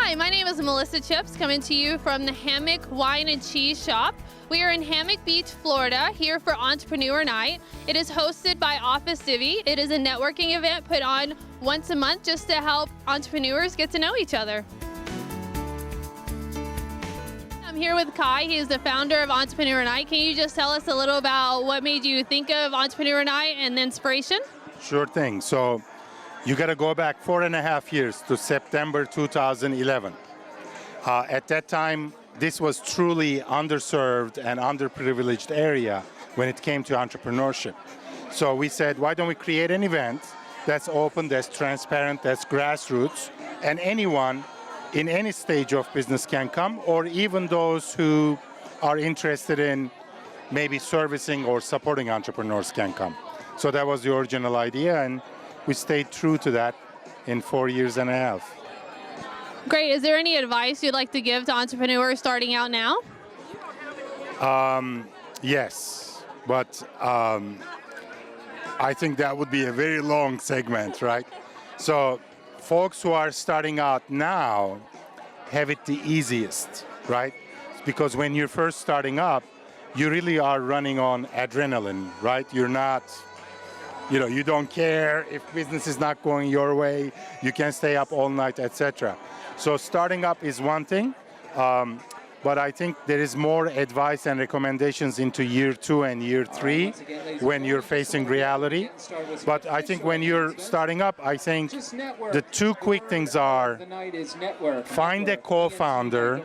Hi, my name is Melissa Chips, coming to you from the Hammock Wine and Cheese Shop. We are in Hammock Beach, Florida, here for Entrepreneur Night. It is hosted by Office Divvy. It is a networking event put on once a month just to help entrepreneurs get to know each other. I'm here with Kai. He is the founder of Entrepreneur Night. Can you just tell us a little about what made you think of Entrepreneur Night and the inspiration? Sure thing. So you got to go back 4.5 years to September 2011. At that time, this was truly underserved and underprivileged area when it came to entrepreneurship. So we said, why don't we create an event that's open, that's transparent, that's grassroots, and anyone in any stage of business can come, or even those who are interested in maybe servicing or supporting entrepreneurs can come. So that was the original idea, and we stayed true to that in 4.5 years. Great. Is there any advice you'd like to give to entrepreneurs starting out now? Yes, but I think that would be a very long segment, right? So folks who are starting out now have it the easiest, right? Because when you're first starting up, you really are running on adrenaline, right? You're not, you don't care if business is not going your way, you can stay up all night, etc. So starting up is one thing, but I think there is more advice and recommendations into year 2 and year 3 when you're facing reality. But I think when you're starting up, I think the 2 quick things are find a co-founder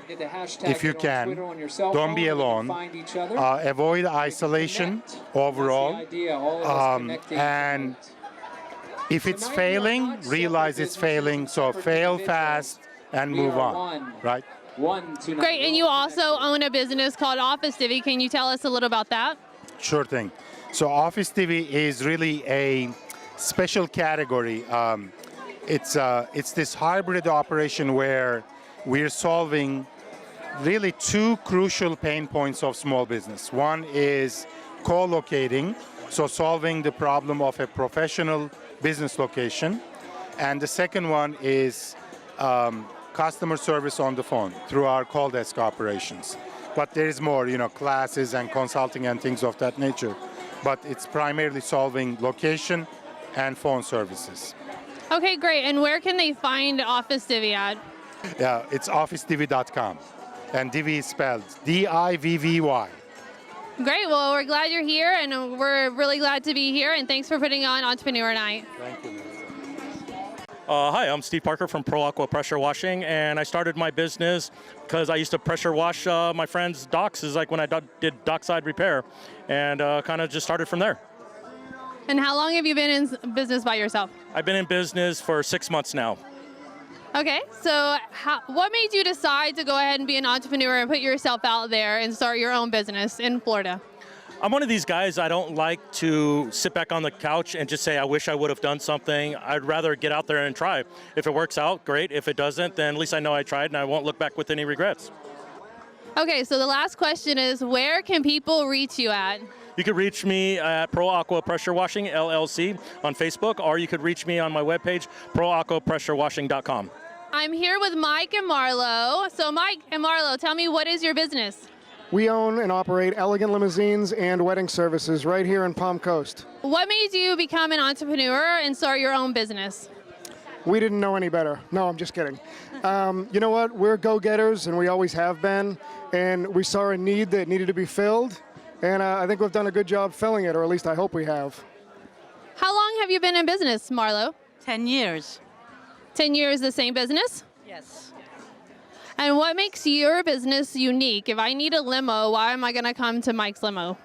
if you can, don't be alone, avoid isolation overall, and if it's failing, realize it's failing, so fail fast and move on, right? Great, and you also own a business called Office Divvy. Can you tell us a little about that? Sure thing. So Office Divvy is really a special category. It's this hybrid operation where we're solving really 2 crucial pain points of small business. One is co-locating, so solving the problem of a professional business location. And the second one is customer service on the phone through our call desk operations. But there is more, classes and consulting and things of that nature. But it's primarily solving location and phone services. Okay, great. And where can they find Office Divvy at? Yeah, it's officedivvy.com. And Divvy is spelled D-I-V-V-Y. Great. Well, we're glad you're here, and we're really glad to be here. And thanks for putting on Entrepreneur Night. Thank you. Hi, I'm Steve Parker from Pro Aqua Pressure Washing, and I started my business because I used to pressure wash my friends' docks. Is like when I did dockside repair, and kind of just started from there. And how long have you been in business by yourself? I've been in business for 6 months now. Okay, so what made you decide to go ahead and be an entrepreneur and put yourself out there and start your own business in Florida? I'm one of these guys, I don't like to sit back on the couch and just say, I wish I would have done something. I'd rather get out there and try. If it works out, great. If it doesn't, then at least I know I tried and I won't look back with any regrets. Okay, so the last question is, where can people reach you at? You could reach me at Pro Aqua Pressure Washing, LLC on Facebook, or you could reach me on my webpage, proaquapressurewashing.com. I'm here with Mike and Marlo. So Mike and Marlo, tell me, what is your business? We own and operate Elegant Limousines and wedding services right here in Palm Coast. What made you become an entrepreneur and start your own business? We didn't know any better. No, I'm just kidding. You know what? We're go-getters, and we always have been. And we saw a need that needed to be filled. And I think we've done a good job filling it, or at least I hope we have. How long have you been in business, Marlo? 10 years. 10 years, the same business? Yes. And what makes your business unique? If I need a limo, why am I going to come to Mike's Limo?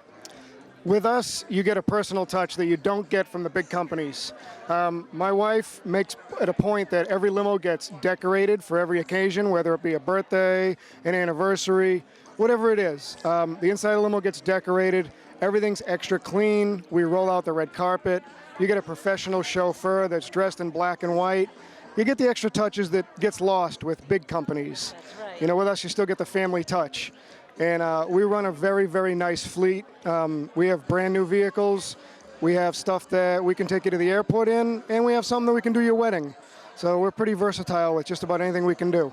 With us, you get a personal touch that you don't get from the big companies. My wife makes it a point that every limo gets decorated for every occasion, whether it be a birthday, an anniversary, whatever it is. The inside of the limo gets decorated. Everything's extra clean. We roll out the red carpet. You get a professional chauffeur that's dressed in black and white. You get the extra touches that gets lost with big companies. That's right. With us, you still get the family touch. And we run a very, very nice fleet. We have brand new vehicles. We have stuff that we can take you to the airport in, and we have something that we can do your wedding. So we're pretty versatile with just about anything we can do.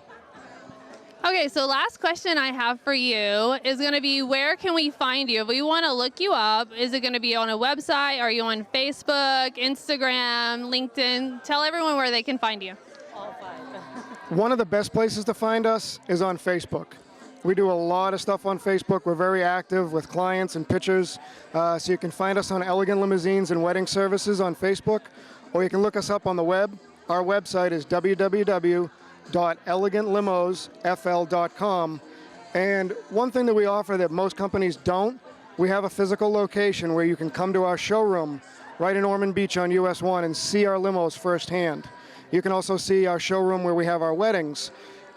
Okay, so last question I have for you is going to be, where can we find you? If we want to look you up, is it going to be on a website? Are you on Facebook, Instagram, LinkedIn? Tell everyone where they can find you. One of the best places to find us is on Facebook. We do a lot of stuff on Facebook. We're very active with clients and pitchers. So you can find us on Elegant Limousines and Wedding Services on Facebook, or you can look us up on the web. Our website is www.elegantlimosfl.com. And one thing that we offer that most companies don't, we have a physical location where you can come to our showroom right in Ormond Beach on US 1 and see our limos firsthand. You can also see our showroom where we have our weddings.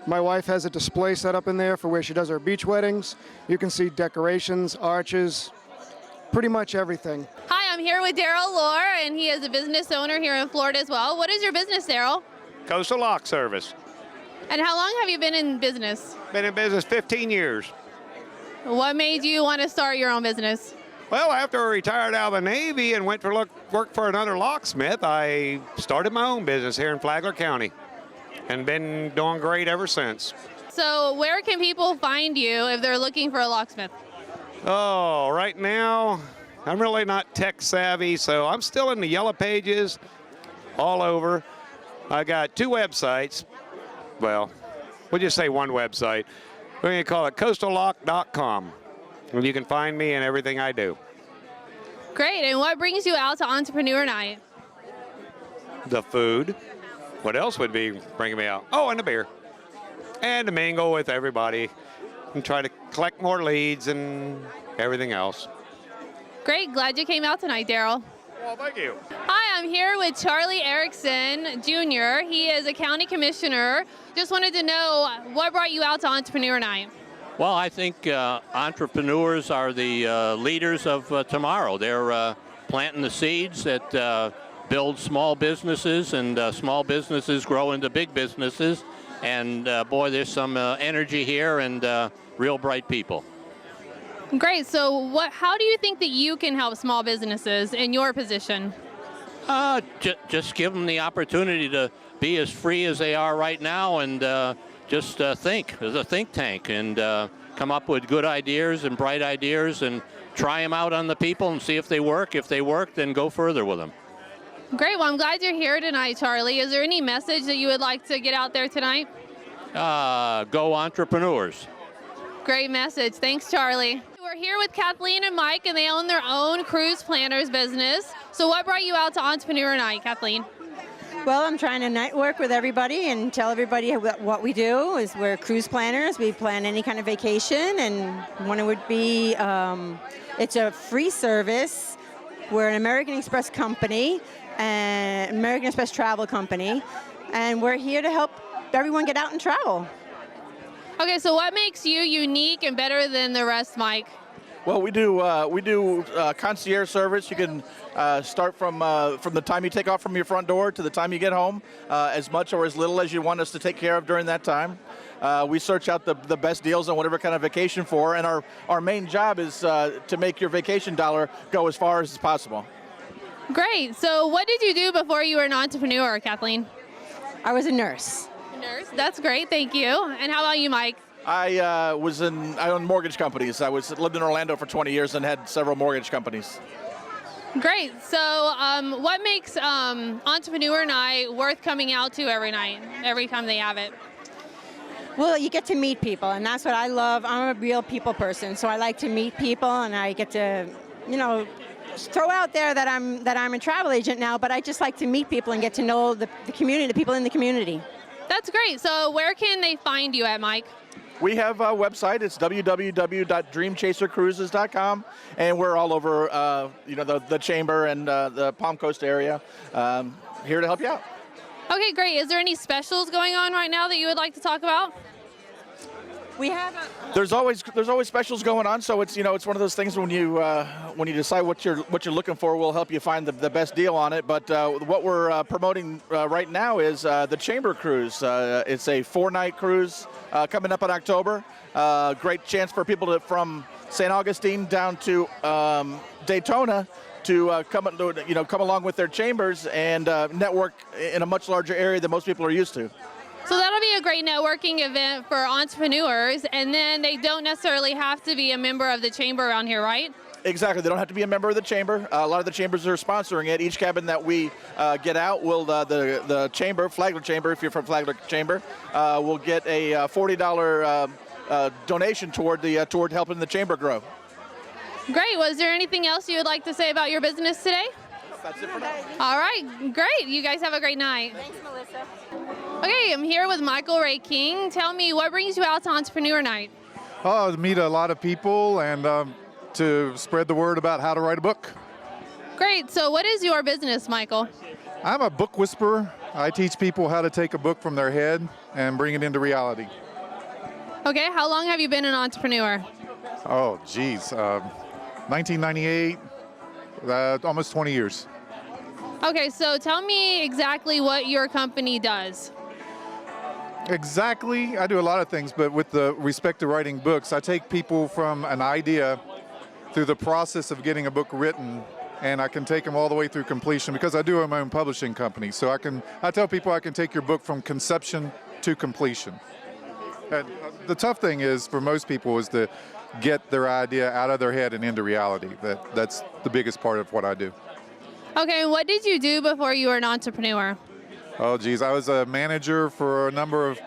My wife has a display set up in there for where she does her beach weddings. You can see decorations, arches, pretty much everything. Hi, I'm here with Daryl Lohr, and he is a business owner here in Florida as well. What is your business, Daryl? Coastal Lock Service. And how long have you been in business? Been in business 15 years. What made you want to start your own business? Well, after I retired out of the Navy and went to work for another locksmith, I started my own business here in Flagler County and been doing great ever since. So where can people find you if they're looking for a locksmith? Oh, right now, I'm really not tech savvy, so I'm still in the yellow pages all over. I got 2 websites. Well, we'll just say one website. We're going to call it coastallock.com. And you can find me and everything I do. Great. And what brings you out to Entrepreneur Night? The food. What else would be bringing me out? Oh, and the beer. And to mingle with everybody and try to collect more leads and everything else. Great. Glad you came out tonight, Daryl. Well, thank you. Hi, I'm here with Charlie Erickson Jr. He is a county commissioner. Just wanted to know, what brought you out to Entrepreneur Night? Well, I think entrepreneurs are the leaders of tomorrow. They're planting the seeds that build small businesses, and small businesses grow into big businesses. And boy, there's some energy here and real bright people. Great. So how do you think that you can help small businesses in your position? Just give them the opportunity to be as free as they are right now, and just think as a think tank, and come up with good ideas and bright ideas and try them out on the people and see if they work. If they work, then go further with them. Great. Well, I'm glad you're here tonight, Charlie. Is there any message that you would like to get out there tonight? Go entrepreneurs. Great message. Thanks, Charlie. We're here with Kathleen and Mike, and they own their own cruise planners business. So what brought you out to Entrepreneur Night, Kathleen? Well, I'm trying to network with everybody and tell everybody what we do is we're cruise planners. We plan any kind of vacation, and one would be, it's a free service. We're an American Express company, American Express travel company, and we're here to help everyone get out and travel. Okay, so what makes you unique and better than the rest, Mike? Well, we do concierge service. You can start from the time you take off from your front door to the time you get home, as much or as little as you want us to take care of during that time. We search out the best deals on whatever kind of vacation for, and our main job is to make your vacation dollar go as far as possible. Great. So what did you do before you were an entrepreneur, Kathleen? I was a nurse. Nurse. That's great. Thank you. And how about you, Mike? I own mortgage companies. I lived in Orlando for 20 years and had several mortgage companies. Great. So what makes Entrepreneur Night worth coming out to every night, every time they have it? Well, you get to meet people, and that's what I love. I'm a real people person, so I like to meet people, and I get to, throw out there that I'm a travel agent now, but I just like to meet people and get to know the community, the people in the community. That's great. So where can they find you at, Mike? We have a website. It's www.dreamchasercruises.com, and we're all over, the Chamber and the Palm Coast area. Here to help you out. Okay, great. Is there any specials going on right now that you would like to talk about? We have There's always specials going on, so it's it's one of those things when you decide what you're looking for, we'll help you find the best deal on it. But what we're promoting right now is the Chamber Cruise. It's a 4-night cruise coming up in October. Great chance for people from St. Augustine down to Daytona to come along with their chambers and network in a much larger area than most people are used to. So that'll be a great networking event for entrepreneurs, and then they don't necessarily have to be a member of the chamber around here, right? Exactly. They don't have to be a member of the chamber. A lot of the chambers are sponsoring it. Each cabin that we get out will, the chamber, Flagler Chamber, if you're from Flagler Chamber, will get a $40 donation toward helping the chamber grow. Great. Was there anything else you would like to say about your business today? That's it for now. All right. Great. You guys have a great night. Thanks, Melissa. Okay, I'm here with Michael Ray King. Tell me, what brings you out to Entrepreneur Night? Oh, to meet a lot of people and to spread the word about how to write a book. Great. So what is your business, Michael? I'm a book whisperer. I teach people how to take a book from their head and bring it into reality. Okay, how long have you been an entrepreneur? Oh, geez. 1998, almost 20 years. Okay, so tell me exactly what your company does. Exactly. I do a lot of things, but with the respect to writing books, I take people from an idea through the process of getting a book written, and I can take them all the way through completion because I do have my own publishing company. So I tell people I can take your book from conception to completion. And the tough thing is for most people is to get their idea out of their head and into reality. That's the biggest part of what I do. Okay, what did you do before you were an entrepreneur? Oh, geez. I was a manager for a number of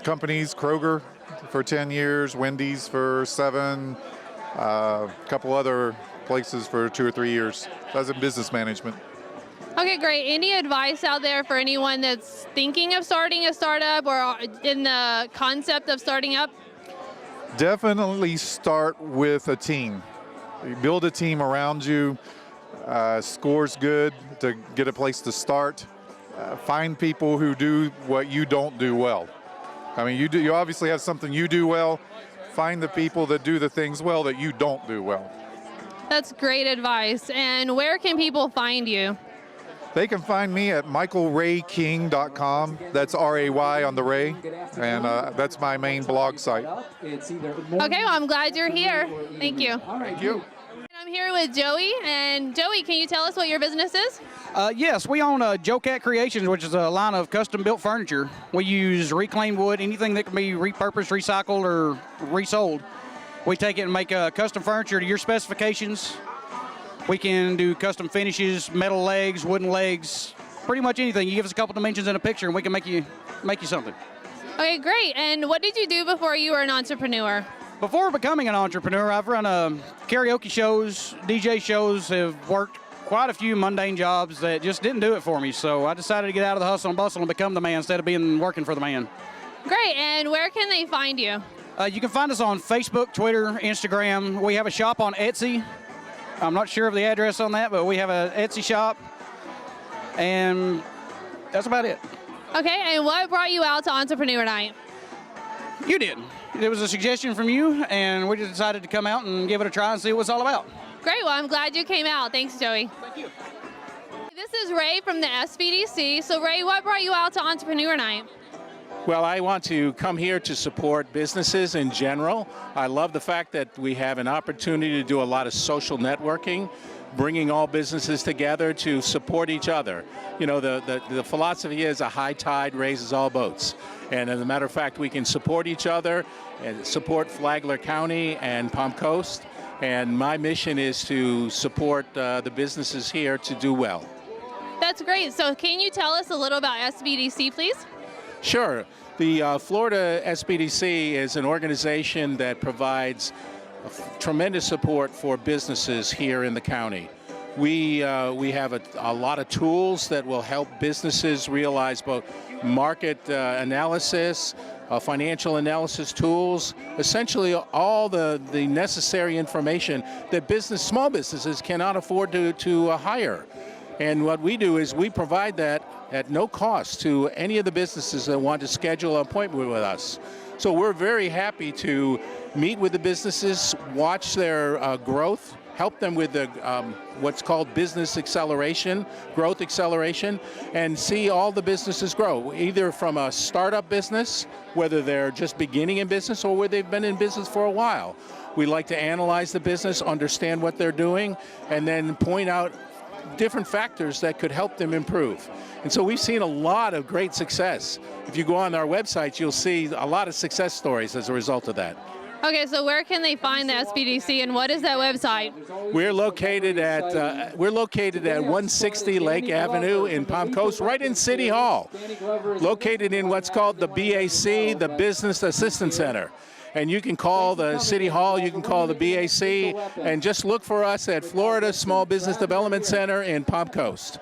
companies, Kroger for 10 years, Wendy's for 7, a couple other places for 2 or 3 years. I was in business management. Okay, great. Any advice out there for anyone that's thinking of starting a startup or in the concept of starting up? Definitely start with a team. You build a team around you. Score's good to get a place to start. Find people who do what you don't do well. I mean, you obviously have something you do well. Find the people that do the things well that you don't do well. That's great advice. And where can people find you? They can find me at michaelrayking.com. That's R-A-Y on the Ray. And that's my main blog site. Okay, well, I'm glad you're here. Thank you. Thank you. I'm here with Joey. And Joey, can you tell us what your business is? Yes, we own Joe Cat Creations, which is a line of custom-built furniture. We use reclaimed wood, anything that can be repurposed, recycled, or resold. We take it and make custom furniture to your specifications. We can do custom finishes, metal legs, wooden legs, pretty much anything. You give us a couple dimensions in a picture, and we can make you something. Okay, great. And what did you do before you were an entrepreneur? Before becoming an entrepreneur, I've run karaoke shows, DJ shows, have worked quite a few mundane jobs that just didn't do it for me. So I decided to get out of the hustle and bustle and become the man instead of working for the man. Great. And where can they find you? You can find us on Facebook, Twitter, Instagram. We have a shop on Etsy. I'm not sure of the address on that, but we have an Etsy shop. And that's about it. Okay, and what brought you out to Entrepreneur Night? You did. It was a suggestion from you, and we just decided to come out and give it a try and see what it's all about. Great, well, I'm glad you came out. Thanks, Joey. Thank you. This is Ray from the SBDC. So, Ray, what brought you out to Entrepreneur Night? Well, I want to come here to support businesses in general. I love the fact that we have an opportunity to do a lot of social networking, bringing all businesses together to support each other. You know, the philosophy is a high tide raises all boats. And as a matter of fact, we can support each other and support Flagler County and Palm Coast. And my mission is to support the businesses here to do well. That's great. So can you tell us a little about SBDC, please? Sure. The Florida SBDC is an organization that provides tremendous support for businesses here in the county. We have a lot of tools that will help businesses realize both market analysis, financial analysis tools, essentially all the necessary information that small businesses cannot afford to hire. And what we do is we provide that at no cost to any of the businesses that want to schedule an appointment with us. So we're very happy to meet with the businesses, watch their growth, help them with the what's called business acceleration, growth acceleration, and see all the businesses grow, either from a startup business, whether they're just beginning in business or where they've been in business for a while. We like to analyze the business, understand what they're doing, and then point out different factors that could help them improve. And so we've seen a lot of great success. If you go on our website, you'll see a lot of success stories as a result of that. Okay, so where can they find the SBDC and what is that website? We're located at 160 Lake Avenue in Palm Coast, right in City Hall, located in what's called the BAC, the Business Assistance Center. And you can call the City Hall, you can call the BAC, and just look for us at Florida Small Business Development Center in Palm Coast.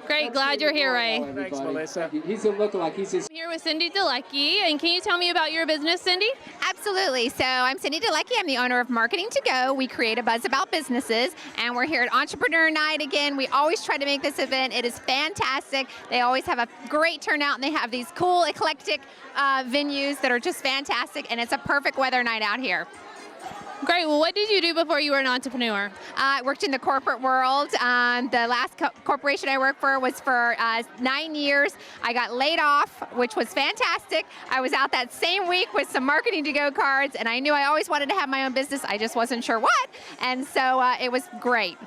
Great, glad you're here, Ray. Thanks, Melissa. I'm here with Cindy Delecki, and can you tell me about your business, Cindy? Absolutely. So I'm Cindy Delecki. I'm the owner of Marketing to Go. We create a buzz about businesses, and we're here at Entrepreneur Night again. We always try to make this event. It is fantastic. They always have a great turnout, and they have these cool, eclectic venues that are just fantastic, and it's a perfect weather night out here. Great. Well, what did you do before you were an entrepreneur? I worked in the corporate world. The last corporation I worked for was for 9 years. I got laid off, which was fantastic. I was out that same week with some Marketing to Go cards, and I knew I always wanted to have my own business. I just wasn't sure what, and so it was great.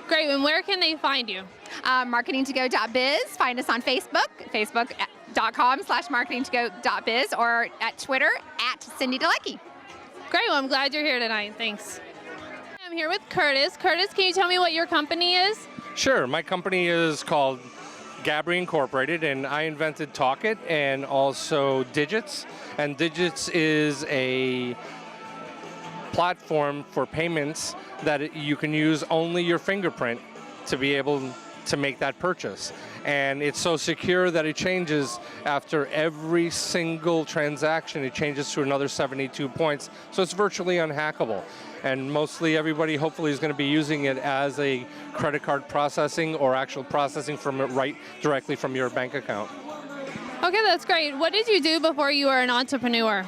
Great. And where can they find you? Marketingtogo.biz. Find us on Facebook, facebook.com/marketingtogo.biz, or at Twitter @Cindy Delecki. Great. Well, I'm glad you're here tonight. Thanks. I'm here with Curtis. Curtis, can you tell me what your company is? Sure. My company is called Gabry Incorporated, and I invented Talkit and also Digits. And Digits is a platform for payments that you can use only your fingerprint to be able to make that purchase. And it's so secure that it changes after every single transaction. It changes to another 72 points. So it's virtually unhackable. And mostly everybody hopefully is going to be using it as a credit card processing or actual processing from it right directly from your bank account. Okay, that's great. What did you do before you were an entrepreneur?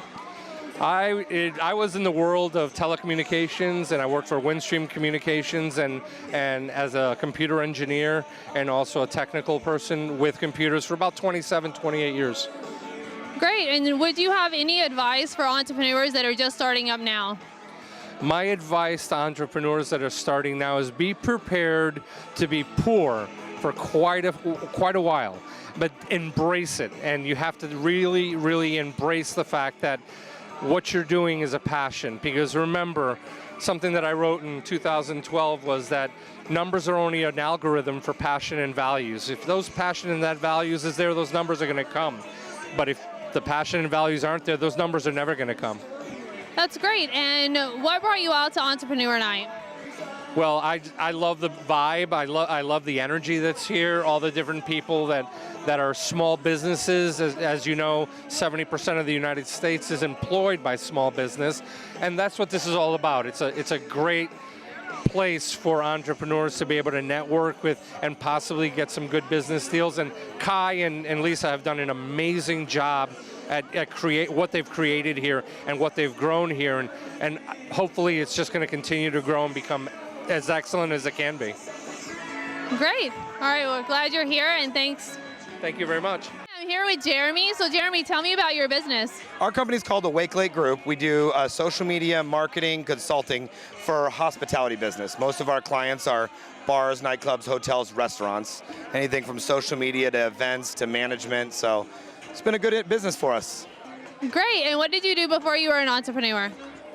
I was in the world of telecommunications, and I worked for Windstream Communications and as a computer engineer and also a technical person with computers for about 27, 28 years. Great. And would you have any advice for entrepreneurs that are just starting up now? My advice to entrepreneurs that are starting now is be prepared to be poor for quite a while, but embrace it. And you have to really, really embrace the fact that what you're doing is a passion, because remember, something that I wrote in 2012 was that numbers are only an algorithm for passion and values. If those passion and that values is there, those numbers are going to come. But if the passion and values aren't there, those numbers are never going to come. That's great. And what brought you out to Entrepreneur Night? Well, I love the vibe. I love the energy that's here, all the different people that are small businesses. As you know, 70% of the United States is employed by small business, and that's what this is all about. It's a great place for entrepreneurs to be able to network with and possibly get some good business deals. And Kai and Lisa have done an amazing job at what they've created here and what they've grown here, and hopefully it's just going to continue to grow and become as excellent as it can be. Great. All right, well, glad you're here, and thanks. Thank you very much. I'm here with Jeremy. So Jeremy, tell me about your business. Our company is called the Wake Lake Group. We do social media, marketing, consulting for hospitality business. Most of our clients are bars, nightclubs, hotels, restaurants, anything from social media to events to management. So it's been a good business for us. Great. And what did you do before you were an entrepreneur?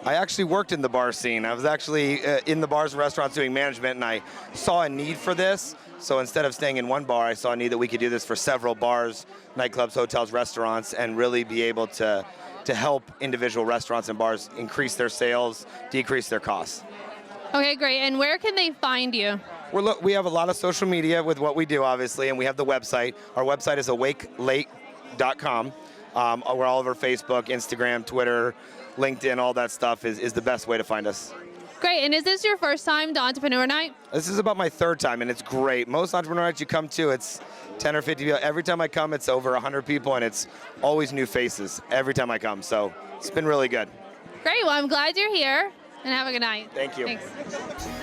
I actually worked in the bar scene. I was actually in the bars and restaurants doing management, and I saw a need for this. So instead of staying in one bar, I saw a need that we could do this for several bars, nightclubs, hotels, restaurants, and really be able to help individual restaurants and bars increase their sales, decrease their costs. Okay, great. And where can they find you? We have a lot of social media with what we do, obviously, and we have the website. Our website is awakelake.com. We're all over Facebook, Instagram, Twitter, LinkedIn, all that stuff is the best way to find us. Great. And is this your first time to Entrepreneur Night? This is about my third time, and it's great. Most entrepreneur nights you come to, it's 10 or 50 people. Every time I come, it's over 100 people, and it's always new faces every time I come. So it's been really good. Great. Well, I'm glad you're here, and have a good night. Thank you. Thanks.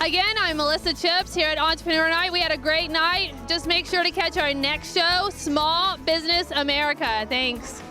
Again, I'm Melissa Chips here at Entrepreneur Night. We had a great night. Just make sure to catch our next show, Small Business America. Thanks.